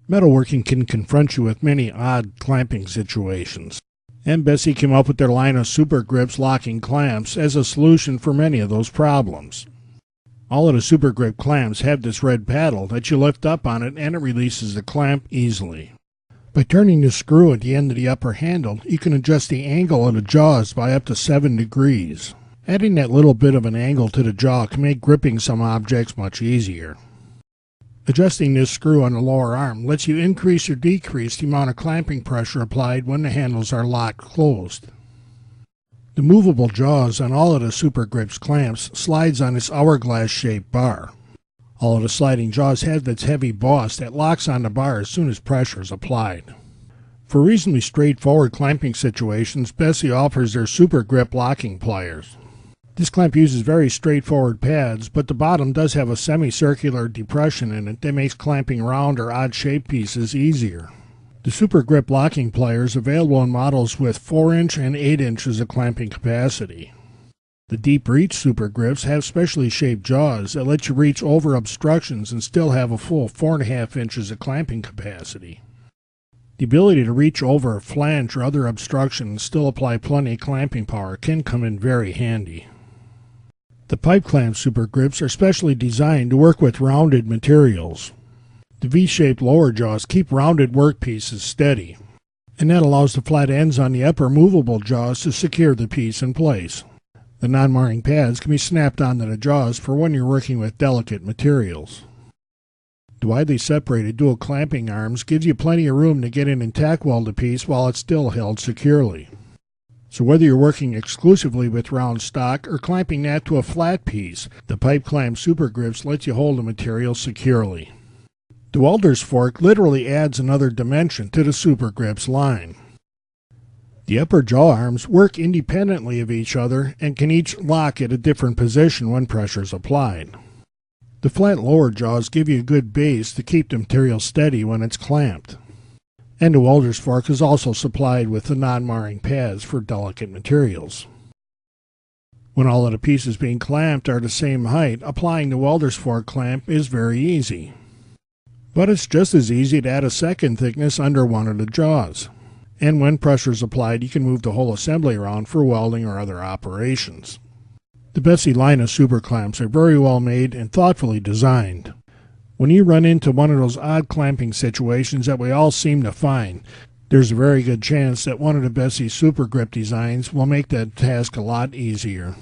Metalworking can confront you with many odd clamping situations, and BESSEY came up with their line of Super Grips locking clamps as a solution for many of those problems. All of the Super Grip clamps have this red paddle that you lift up on it and it releases the clamp easily. By turning the screw at the end of the upper handle, you can adjust the angle of the jaws by up to 7 degrees. Adding that little bit of an angle to the jaw can make gripping some objects much easier. Adjusting this screw on the lower arm lets you increase or decrease the amount of clamping pressure applied when the handles are locked closed. The movable jaws on all of the Super Grips clamps slides on this hourglass-shaped bar. All of the sliding jaws have this heavy boss that locks on the bar as soon as pressure is applied. For reasonably straightforward clamping situations, BESSEY offers their Super Grip locking pliers. This clamp uses very straightforward pads, but the bottom does have a semicircular depression in it that makes clamping round or odd-shaped pieces easier. The Super Grip locking pliers are available in models with 4-inch and 8 inches of clamping capacity. The Deep Reach Super Grips have specially shaped jaws that let you reach over obstructions and still have a full 4.5 inches of clamping capacity. The ability to reach over a flange or other obstruction and still apply plenty of clamping power can come in very handy. The pipe clamp Super Grips are specially designed to work with rounded materials. The V-shaped lower jaws keep rounded workpieces steady, and that allows the flat ends on the upper movable jaws to secure the piece in place. The non-marring pads can be snapped onto the jaws for when you're working with delicate materials. The widely separated dual clamping arms gives you plenty of room to get in and tack weld the piece while it's still held securely. So whether you're working exclusively with round stock or clamping that to a flat piece, the pipe clamp Super Grips let you hold the material securely. The welder's fork literally adds another dimension to the Super Grips line. The upper jaw arms work independently of each other and can each lock at a different position when pressure is applied. The flat lower jaws give you a good base to keep the material steady when it's clamped. And the welder's fork is also supplied with the non-marring pads for delicate materials. When all of the pieces being clamped are the same height, applying the welder's fork clamp is very easy. But it's just as easy to add a second thickness under one of the jaws. And when pressure is applied, you can move the whole assembly around for welding or other operations. The BESSEY line of super clamps are very well made and thoughtfully designed. When you run into one of those odd clamping situations that we all seem to find, there's a very good chance that one of the BESSEY Super Grip designs will make that task a lot easier.